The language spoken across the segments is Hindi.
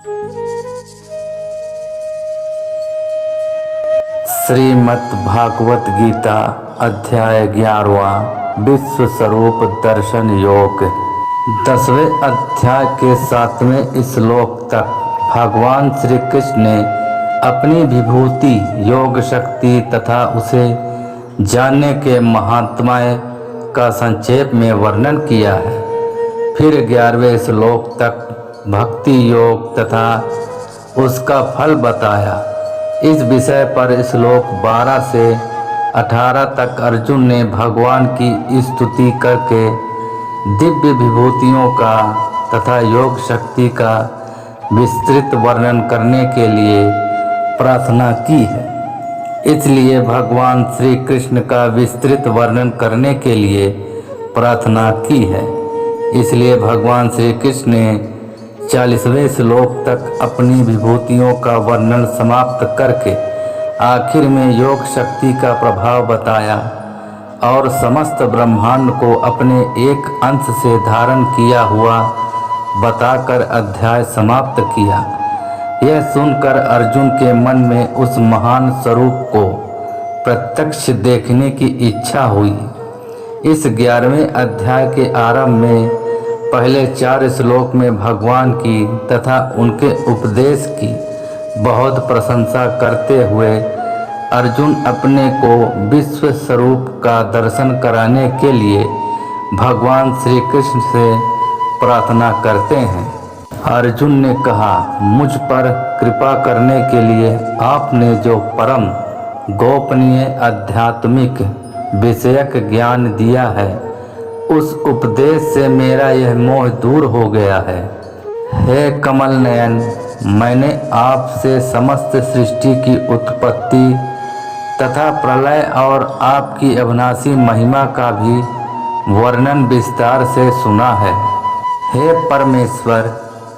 श्रीमद् भागवत गीता अध्याय 11वां विश्व स्वरूप दर्शन योग। 10वें अध्याय के 7वें श्लोक तक भगवान श्री कृष्ण ने अपनी विभूति, योग शक्ति तथा उसे जानने के महात्म्य का संक्षेप में वर्णन किया है। फिर 11वें श्लोक तक भक्ति योग तथा उसका फल बताया। इस विषय पर श्लोक 12 से 18 तक अर्जुन ने भगवान की स्तुति करके दिव्य विभूतियों का तथा योग शक्ति का विस्तृत वर्णन करने के लिए प्रार्थना की है। इसलिए भगवान श्री कृष्ण का विस्तृत वर्णन करने के लिए प्रार्थना की है। इसलिए भगवान श्री कृष्ण ने 40वें श्लोक तक अपनी विभूतियों का वर्णन समाप्त करके आखिर में योग शक्ति का प्रभाव बताया और समस्त ब्रह्मांड को अपने एक अंश से धारण किया हुआ बताकर अध्याय समाप्त किया। यह सुनकर अर्जुन के मन में उस महान स्वरूप को प्रत्यक्ष देखने की इच्छा हुई। इस 11वें अध्याय के आरंभ में पहले 4 श्लोक में भगवान की तथा उनके उपदेश की बहुत प्रशंसा करते हुए अर्जुन अपने को विश्व स्वरूप का दर्शन कराने के लिए भगवान श्री कृष्ण से प्रार्थना करते हैं। अर्जुन ने कहा, मुझ पर कृपा करने के लिए आपने जो परम गोपनीय आध्यात्मिक विषयक ज्ञान दिया है, उस उपदेश से मेरा यह मोह दूर हो गया है। हे कमल नयन, मैंने आपसे समस्त सृष्टि की उत्पत्ति तथा प्रलय और आपकी अविनाशी महिमा का भी वर्णन विस्तार से सुना है। हे परमेश्वर,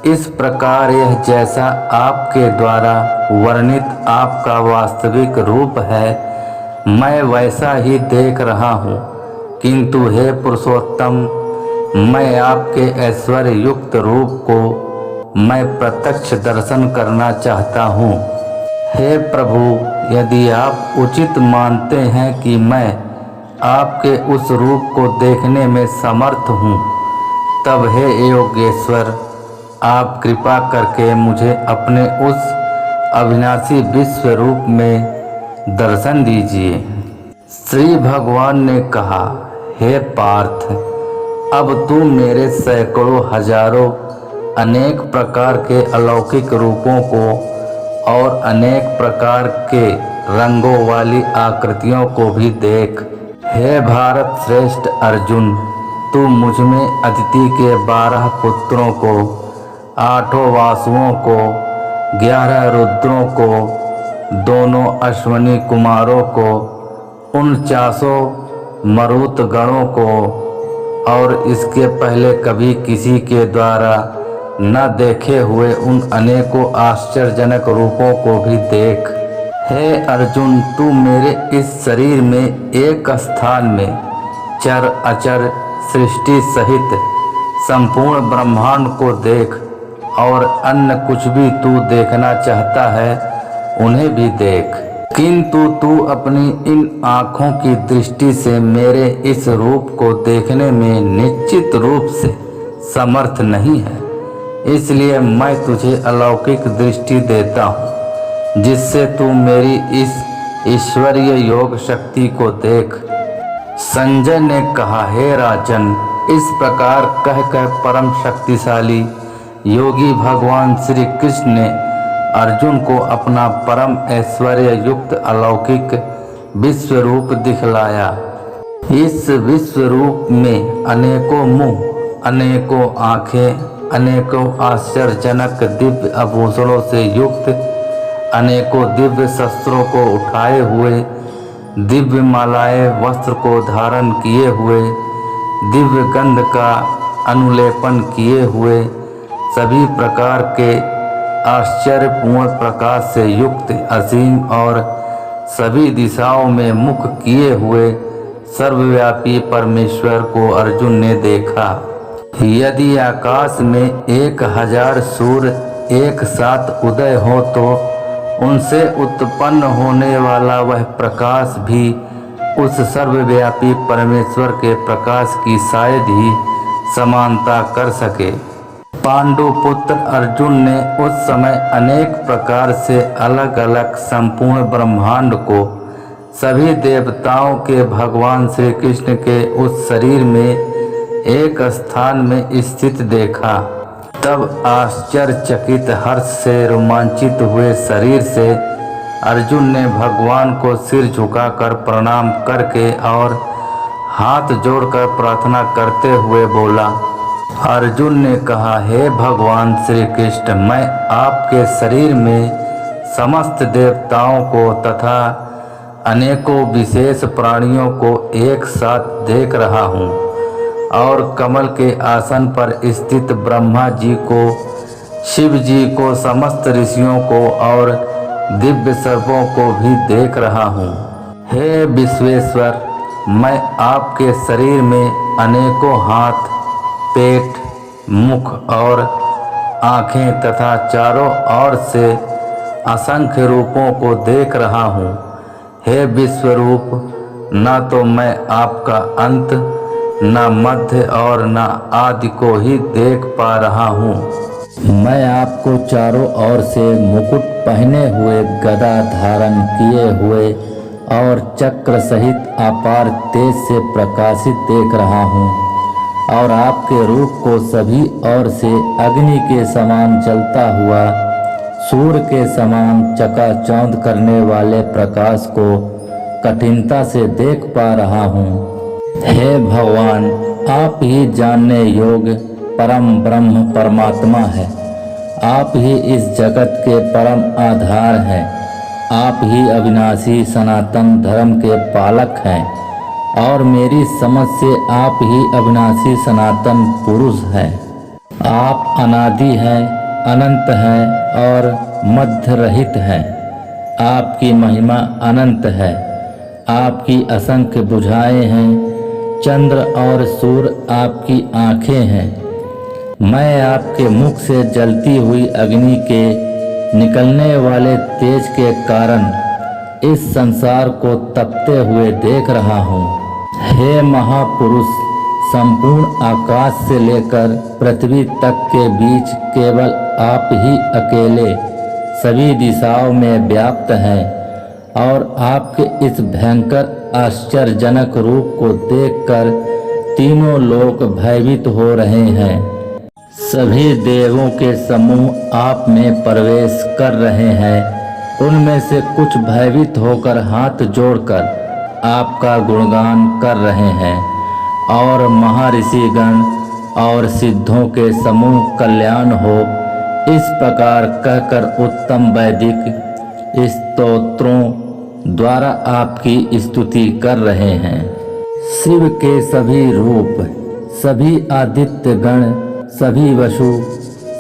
इस प्रकार यह जैसा आपके द्वारा वर्णित आपका वास्तविक रूप है, मैं वैसा ही देख रहा हूँ। किंतु हे पुरुषोत्तम, मैं आपके ऐश्वर्य युक्त रूप को मैं प्रत्यक्ष दर्शन करना चाहता हूँ। हे प्रभु, यदि आप उचित मानते हैं कि मैं आपके उस रूप को देखने में समर्थ हूँ, तब हे योगेश्वर, आप कृपा करके मुझे अपने उस अविनाशी विश्व रूप में दर्शन दीजिए। श्री भगवान ने कहा, हे पार्थ, अब तू मेरे सैकड़ों हजारों अनेक प्रकार के अलौकिक रूपों को और अनेक प्रकार के रंगों वाली आकृतियों को भी देख। हे भारत श्रेष्ठ अर्जुन, तू मुझ में अदिति के 12 पुत्रों को, 8 वासुओं को, 11 रुद्रों को, दोनों अश्वनी कुमारों को, 49 मरुत गणों को और इसके पहले कभी किसी के द्वारा न देखे हुए उन अनेकों आश्चर्यजनक रूपों को भी देख। हे अर्जुन, तू मेरे इस शरीर में एक स्थान में चर अचर सृष्टि सहित संपूर्ण ब्रह्मांड को देख और अन्य कुछ भी तू देखना चाहता है उन्हें भी देख। किंतु तू अपनी इन आँखों की दृष्टि से मेरे इस रूप को देखने में निश्चित रूप से समर्थ नहीं है। इसलिए मैं तुझे अलौकिक दृष्टि देता हूँ, जिससे तू मेरी इस ईश्वरीय योग शक्ति को देख। संजय ने कहा, हे राजन, इस प्रकार कहकर परम शक्तिशाली योगी भगवान श्री कृष्ण ने अर्जुन को अपना परम ऐश्वर्य युक्त अलौकिक विश्व रूप दिखलाया। इस विश्व रूप में अनेकों मुंह, अनेकों आँखें, अनेकों आश्चर्यजनक दिव्य आभूषणों से युक्त, अनेकों दिव्य शस्त्रों को उठाए हुए, दिव्य मालाएं वस्त्र को धारण किए हुए, दिव्य गंध का अनुलेपन किए हुए, सभी प्रकार के आश्चर्यपूर्ण प्रकाश से युक्त, असीम और सभी दिशाओं में मुख किए हुए सर्वव्यापी परमेश्वर को अर्जुन ने देखा। यदि आकाश में 1000 सूर्य एक साथ उदय हो तो उनसे उत्पन्न होने वाला वह प्रकाश भी उस सर्वव्यापी परमेश्वर के प्रकाश की शायद ही समानता कर सके। पांडु पुत्र अर्जुन ने उस समय अनेक प्रकार से अलग अलग संपूर्ण ब्रह्मांड को सभी देवताओं के भगवान श्री कृष्ण के उस शरीर में एक स्थान में स्थित देखा। तब आश्चर्यचकित हर्ष से रोमांचित हुए शरीर से अर्जुन ने भगवान को सिर झुकाकर प्रणाम करके और हाथ जोड़कर प्रार्थना करते हुए बोला। अर्जुन ने कहा, हे भगवान श्री कृष्ण, मैं आपके शरीर में समस्त देवताओं को तथा अनेकों विशेष प्राणियों को एक साथ देख रहा हूँ और कमल के आसन पर स्थित ब्रह्मा जी को, शिव जी को, समस्त ऋषियों को और दिव्य सर्पों को भी देख रहा हूँ। हे विश्वेश्वर, मैं आपके शरीर में अनेकों हाथ, पेट, मुख और आँखें तथा चारों ओर से असंख्य रूपों को देख रहा हूँ। हे विश्वरूप, न तो मैं आपका अंत, न मध्य और न आदि को ही देख पा रहा हूँ। मैं आपको चारों ओर से मुकुट पहने हुए, गदा धारण किए हुए और चक्र सहित अपार तेज से प्रकाशित देख रहा हूँ और आपके रूप को सभी ओर से अग्नि के समान जलता हुआ, सूर्य के समान चकाचौंध करने वाले प्रकाश को कठिनता से देख पा रहा हूँ। हे भगवान, आप ही जानने योग्य परम ब्रह्म परमात्मा है। आप ही इस जगत के परम आधार हैं। आप ही अविनाशी सनातन धर्म के पालक हैं और मेरी समझ से आप ही अविनाशी सनातन पुरुष हैं। आप अनादि हैं, अनंत हैं और मध्य रहित हैं। आपकी महिमा अनंत है। आपकी असंख्य भुजाएं हैं। चंद्र और सूर्य आपकी आँखें हैं। मैं आपके मुख से जलती हुई अग्नि के निकलने वाले तेज के कारण इस संसार को तपते हुए देख रहा हूँ। हे महापुरुष, संपूर्ण आकाश से लेकर पृथ्वी तक के बीच केवल आप ही अकेले सभी दिशाओं में व्याप्त हैं और आपके इस भयंकर आश्चर्यजनक रूप को देखकर तीनों लोक भयभीत हो रहे हैं। सभी देवों के समूह आप में प्रवेश कर रहे हैं। उनमें से कुछ भयभीत होकर हाथ जोड़कर आपका गुणगान कर रहे हैं और महर्षिगण और सिद्धों के समूह कल्याण हो इस प्रकार कहकर उत्तम वैदिक स्तोत्रों द्वारा आपकी स्तुति कर रहे हैं। शिव के सभी रूप, सभी आदित्य गण, सभी वसु,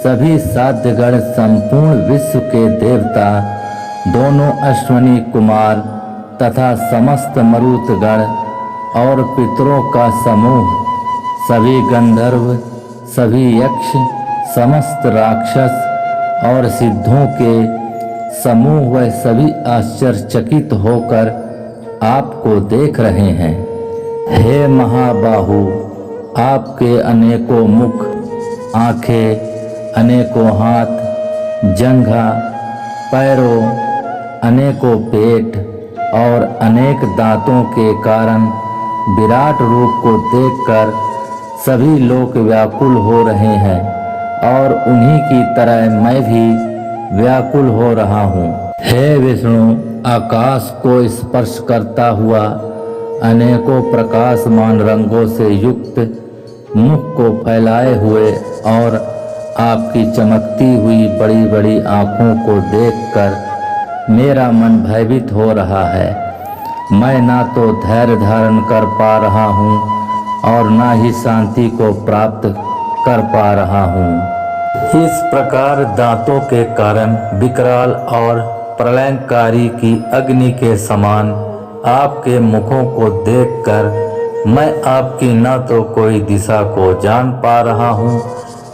सभी साध्यगण, संपूर्ण विश्व के देवता, दोनों अश्वनी कुमार तथा समस्त मरुतगण और पितरों का समूह, सभी गंधर्व, सभी यक्ष, समस्त राक्षस और सिद्धों के समूह वह सभी आश्चर्यचकित होकर आपको देख रहे हैं। हे महाबाहु, आपके अनेकों मुख, आँखें, अनेकों हाथ, जंघा, पैरों, अनेकों पेट और अनेक दांतों के कारण विराट रूप को देखकर सभी लोग व्याकुल हो रहे हैं और उन्हीं की तरह मैं भी व्याकुल हो रहा हूँ। हे विष्णु, आकाश को स्पर्श करता हुआ अनेकों प्रकाशमान रंगों से युक्त मुख को फैलाए हुए और आपकी चमकती हुई बड़ी बड़ी आँखों को देखकर मेरा मन भयभीत हो रहा है। मैं ना तो धैर्य धारण कर पा रहा हूँ और ना ही शांति को प्राप्त कर पा रहा हूँ। इस प्रकार दांतों के कारण विकराल और प्रलयंकारी की अग्नि के समान आपके मुखों को देखकर मैं आपकी न तो कोई दिशा को जान पा रहा हूँ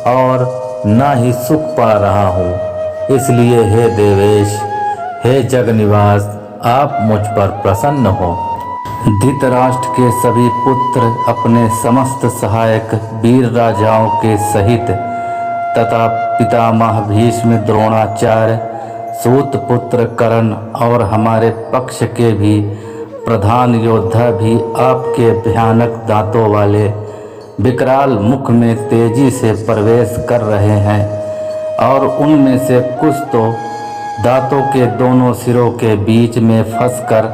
और न ही सुख पा रहा हूँ। इसलिए हे देवेश, हे जगनिवास, आप मुझ पर प्रसन्न हो। धृतराष्ट्र के सभी पुत्र अपने समस्त सहायक वीर राजाओं के सहित तथा पितामह भीष्म, द्रोणाचार्य, सूत पुत्र कर्ण और हमारे पक्ष के भी प्रधान योद्धा भी आपके भयानक दांतों वाले विकराल मुख में तेजी से प्रवेश कर रहे हैं और उनमें से कुछ तो दांतों के दोनों सिरों के बीच में फंसकर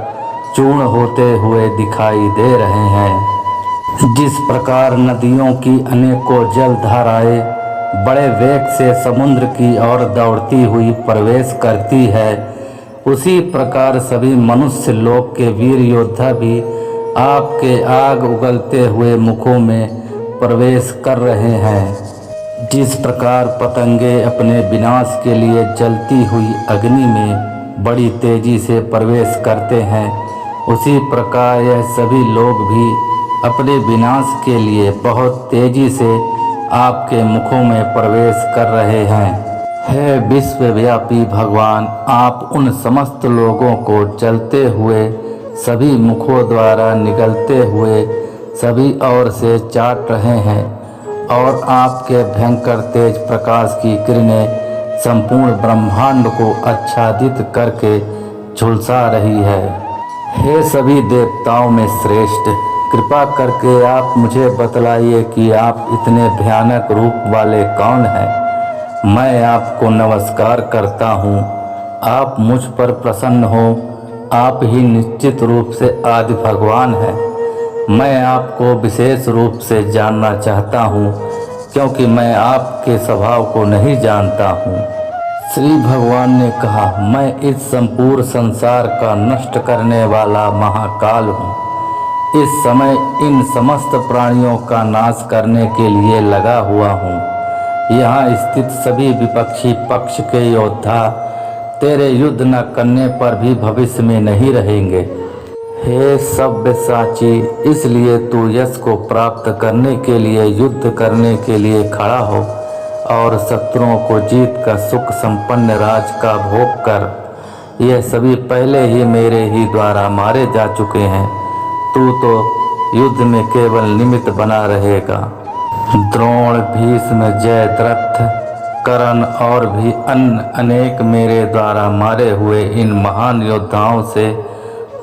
चूर्ण होते हुए दिखाई दे रहे हैं। जिस प्रकार नदियों की अनेकों जलधाराएं बड़े वेग से समुद्र की ओर दौड़ती हुई प्रवेश करती है, उसी प्रकार सभी मनुष्य लोक के वीर योद्धा भी आपके आग उगलते हुए मुखों में प्रवेश कर रहे हैं। जिस प्रकार पतंगे अपने विनाश के लिए जलती हुई अग्नि में बड़ी तेजी से प्रवेश करते हैं, उसी प्रकार यह सभी लोग भी अपने विनाश के लिए बहुत तेजी से आपके मुखों में प्रवेश कर रहे हैं। हे विश्वव्यापी भगवान, आप उन समस्त लोगों को चलते हुए सभी मुखों द्वारा निकलते हुए सभी ओर से चाट रहे हैं और आपके भयंकर तेज प्रकाश की किरणें संपूर्ण ब्रह्मांड को आच्छादित करके झुलसा रही है। हे सभी देवताओं में श्रेष्ठ, कृपा करके आप मुझे बतलाइए कि आप इतने भयानक रूप वाले कौन हैं। मैं आपको नमस्कार करता हूँ, आप मुझ पर प्रसन्न हो। आप ही निश्चित रूप से आदि भगवान हैं। मैं आपको विशेष रूप से जानना चाहता हूँ, क्योंकि मैं आपके स्वभाव को नहीं जानता हूँ। श्री भगवान ने कहा, मैं इस संपूर्ण संसार का नष्ट करने वाला महाकाल हूँ। इस समय इन समस्त प्राणियों का नाश करने के लिए लगा हुआ हूँ। यहाँ स्थित सभी विपक्षी पक्ष के योद्धा तेरे युद्ध न करने पर भी भविष्य में नहीं रहेंगे। हे सव्यसाची, इसलिए तू यश को प्राप्त करने के लिए युद्ध करने के लिए खड़ा हो और शत्रुओं को जीत कर सुख संपन्न राज का भोग कर। यह सभी पहले ही मेरे ही द्वारा मारे जा चुके हैं। तू तो युद्ध में केवल निमित्त बना रहेगा। द्रोण, भीष्म, जयद्रथ, कर्ण और भी अन्य अनेक मेरे द्वारा मारे हुए इन महान योद्धाओं से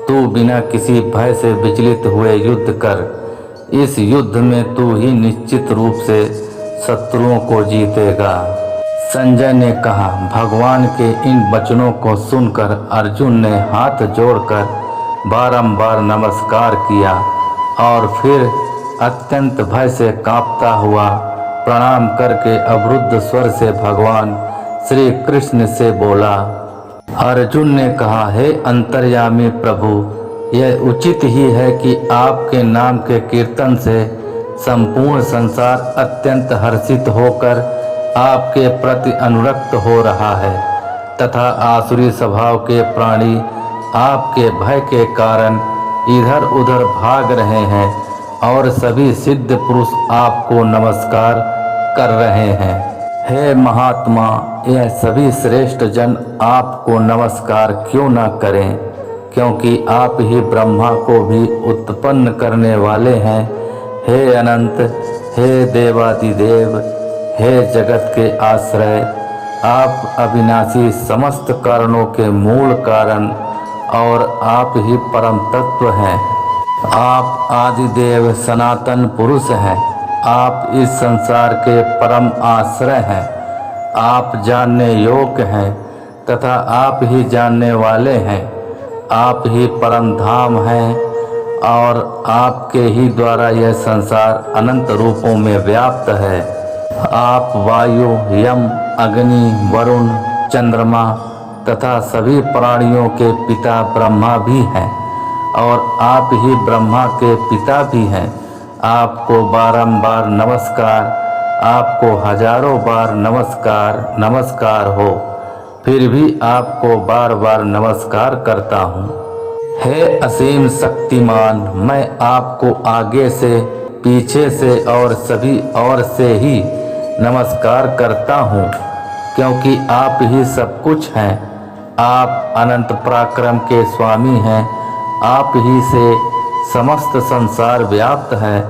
तू बिना किसी भय से विचलित हुए युद्ध कर। इस युद्ध में तू ही निश्चित रूप से शत्रुओं को जीतेगा। संजय ने कहा, भगवान के इन वचनों को सुनकर अर्जुन ने हाथ जोड़कर बारंबार नमस्कार किया और फिर अत्यंत भय से कांपता हुआ प्रणाम करके अवरुद्ध स्वर से भगवान श्री कृष्ण से बोला। अर्जुन ने कहा, हे अंतर्यामी प्रभु, यह उचित ही है कि आपके नाम के कीर्तन से संपूर्ण संसार अत्यंत हर्षित होकर आपके प्रति अनुरक्त हो रहा है तथा आसुरी स्वभाव के प्राणी आपके भय के कारण इधर उधर भाग रहे हैं और सभी सिद्ध पुरुष आपको नमस्कार कर रहे हैं। हे महात्मा, यह सभी श्रेष्ठ जन आपको नमस्कार क्यों न करें, क्योंकि आप ही ब्रह्मा को भी उत्पन्न करने वाले हैं। हे अनंत, हे देवादिदेव, हे जगत के आश्रय, आप अविनाशी समस्त कारणों के मूल कारण और आप ही परम तत्व हैं। आप आदिदेव सनातन पुरुष हैं। आप इस संसार के परम आश्रय हैं। आप जानने योग्य हैं तथा आप ही जानने वाले हैं। आप ही परम धाम हैं और आपके ही द्वारा यह संसार अनंत रूपों में व्याप्त है। आप वायु, यम, अग्नि, वरुण, चंद्रमा तथा सभी प्राणियों के पिता ब्रह्मा भी हैं और आप ही ब्रह्मा के पिता भी हैं। आपको बारंबार नमस्कार, आपको हजारों बार नमस्कार नमस्कार हो, फिर भी आपको बार बार नमस्कार करता हूँ। हे असीम शक्तिमान, मैं आपको आगे से, पीछे से और सभी ओर से ही नमस्कार करता हूँ। क्योंकि आप ही सब कुछ हैं। आप अनंत पराक्रम के स्वामी हैं। आप ही से समस्त संसार व्याप्त है,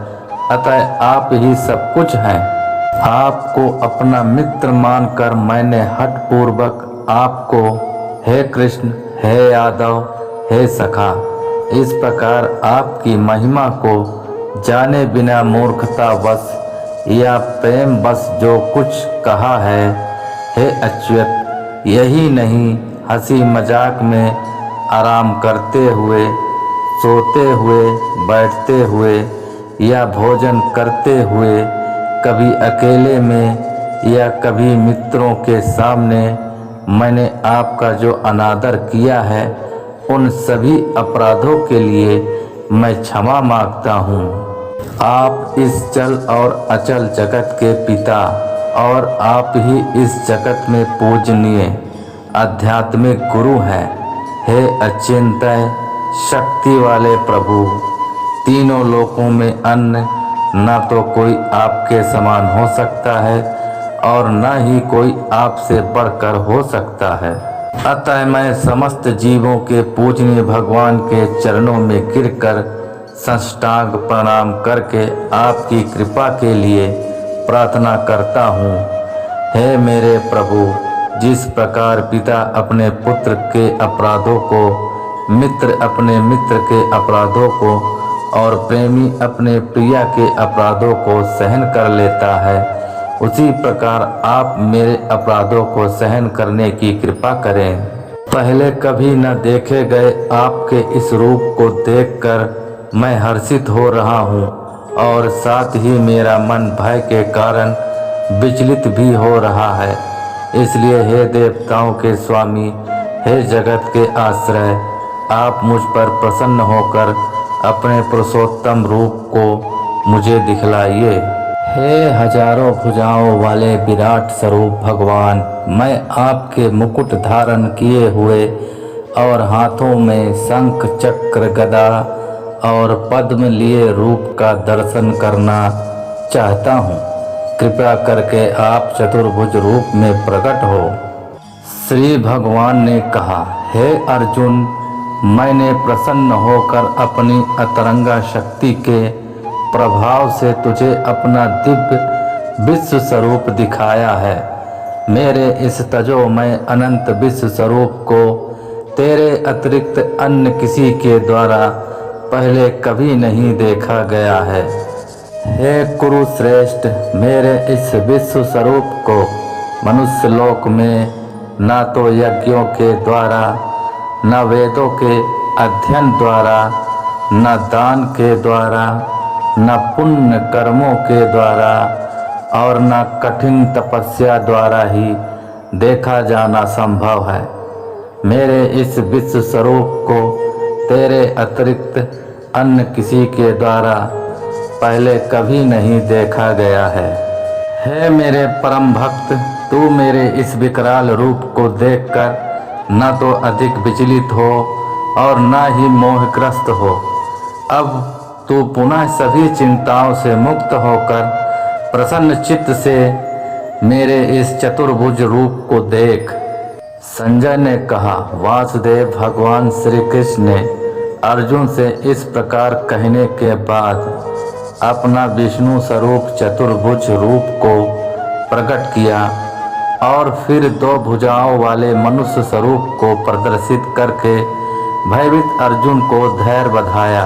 अतः आप ही सब कुछ हैं। आपको अपना मित्र मानकर मैंने हठ पूर्वक आपको हे कृष्ण, हे यादव, हे सखा, इस प्रकार आपकी महिमा को जाने बिना मूर्खतावश या प्रेम बस जो कुछ कहा है, हे अच्युत, यही नहीं हंसी मजाक में, आराम करते हुए, सोते हुए, बैठते हुए या भोजन करते हुए, कभी अकेले में या कभी मित्रों के सामने मैंने आपका जो अनादर किया है, उन सभी अपराधों के लिए मैं क्षमा मांगता हूँ। आप इस चल और अचल जगत के पिता और आप ही इस जगत में पूजनीय आध्यात्मिक गुरु हैं। हे अचिंत्य शक्ति वाले प्रभु, तीनों लोकों में अन्य न तो कोई आपके समान हो सकता है और न ही कोई आपसे बढ़कर हो सकता है। अतः मैं समस्त जीवों के पूजनीय भगवान के चरणों में गिरकर साष्टांग प्रणाम करके आपकी कृपा के लिए प्रार्थना करता हूँ। हे मेरे प्रभु, जिस प्रकार पिता अपने पुत्र के अपराधों को, मित्र अपने मित्र के अपराधों को और प्रेमी अपने प्रिया के अपराधों को सहन कर लेता है, उसी प्रकार आप मेरे अपराधों को सहन करने की कृपा करें। पहले कभी न देखे गए आपके इस रूप को देखकर मैं हर्षित हो रहा हूँ और साथ ही मेरा मन भय के कारण विचलित भी हो रहा है। इसलिए हे देवताओं के स्वामी, हे जगत के आश्रय, आप मुझ पर प्रसन्न होकर अपने पुरुषोत्तम रूप को मुझे दिखलाइए। हे हजारों भुजाओं वाले विराट स्वरूप भगवान, मैं आपके मुकुट धारण किए हुए और हाथों में शंख चक्र गदा और पद्म लिए रूप का दर्शन करना चाहता हूँ। कृपया करके आप चतुर्भुज रूप में प्रकट हो। श्री भगवान ने कहा, हे अर्जुन, मैंने प्रसन्न होकर अपनी अतरंगा शक्ति के प्रभाव से तुझे अपना दिव्य विश्व स्वरूप दिखाया है। मेरे इस तजोमय अनंत विश्व स्वरूप को तेरे अतिरिक्त अन्य किसी के द्वारा पहले कभी नहीं देखा गया है। हे कुरुश्रेष्ठ, मेरे इस विश्व स्वरूप को मनुष्य लोक में न तो यज्ञों के द्वारा, न वेदों के अध्ययन द्वारा, न दान के द्वारा, न पुण्य कर्मों के द्वारा और न कठिन तपस्या द्वारा ही देखा जाना संभव है। मेरे इस विश्व स्वरूप को तेरे अतिरिक्त अन्य किसी के द्वारा पहले कभी नहीं देखा गया है। हे मेरे परम भक्त, तू मेरे इस विकराल रूप को देखकर न तो अधिक विचलित हो और न ही मोहग्रस्त हो। अब तू पुनः सभी चिंताओं से मुक्त होकर प्रसन्न चित्त से मेरे इस चतुर्भुज रूप को देख। संजय ने कहा, वासुदेव भगवान श्री कृष्ण ने अर्जुन से इस प्रकार कहने के बाद अपना विष्णु स्वरूप चतुर्भुज रूप को प्रकट किया और फिर दो भुजाओं वाले मनुष्य स्वरूप को प्रदर्शित करके भयभीत अर्जुन को धैर्य बधाया।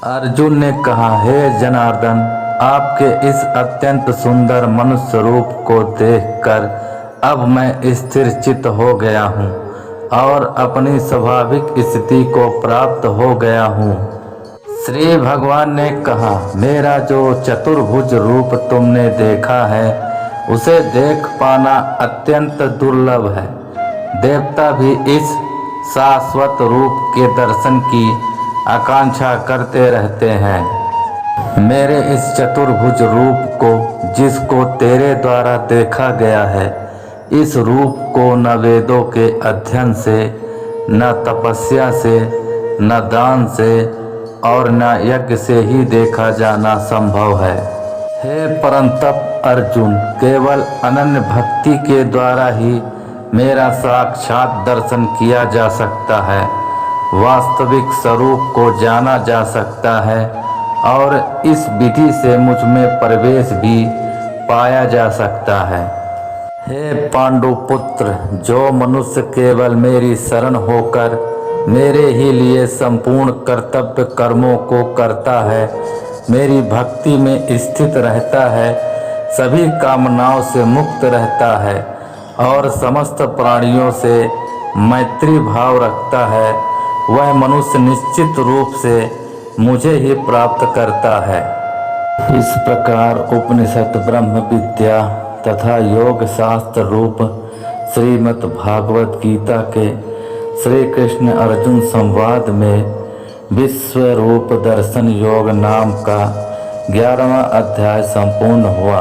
अर्जुन ने कहा, हे जनार्दन, आपके इस अत्यंत सुंदर मनुष्य रूप को देखकर अब मैं स्थिर चित्त हो गया हूँ और अपनी स्वाभाविक स्थिति को प्राप्त हो गया हूँ। श्री भगवान ने कहा, मेरा जो चतुर्भुज रूप तुमने देखा है उसे देख पाना अत्यंत दुर्लभ है। देवता भी इस शाश्वत रूप के दर्शन की आकांक्षा करते रहते हैं। मेरे इस चतुर्भुज रूप को, जिसको तेरे द्वारा देखा गया है, इस रूप को न वेदों के अध्ययन से, न तपस्या से, न दान से और न यज्ञ से ही देखा जाना संभव है। हे परंतप, अर्जुन, केवल अनन्य भक्ति के द्वारा ही मेरा साक्षात दर्शन किया जा सकता है, वास्तविक स्वरूप को जाना जा सकता है और इस विधि से मुझ में प्रवेश भी पाया जा सकता है। हे पांडुपुत्र, जो मनुष्य केवल मेरी शरण होकर मेरे ही लिए संपूर्ण कर्तव्य कर्मों को करता है, मेरी भक्ति में स्थित रहता है, सभी कामनाओं से मुक्त रहता है और समस्त प्राणियों से मैत्री भाव रखता है, वह मनुष्य निश्चित रूप से मुझे ही प्राप्त करता है। इस प्रकार उपनिषद, ब्रह्म विद्या तथा योग शास्त्र रूप श्रीमद् भागवत गीता के श्री कृष्ण अर्जुन संवाद में विश्व रूप दर्शन योग नाम का 11वां अध्याय संपूर्ण हुआ।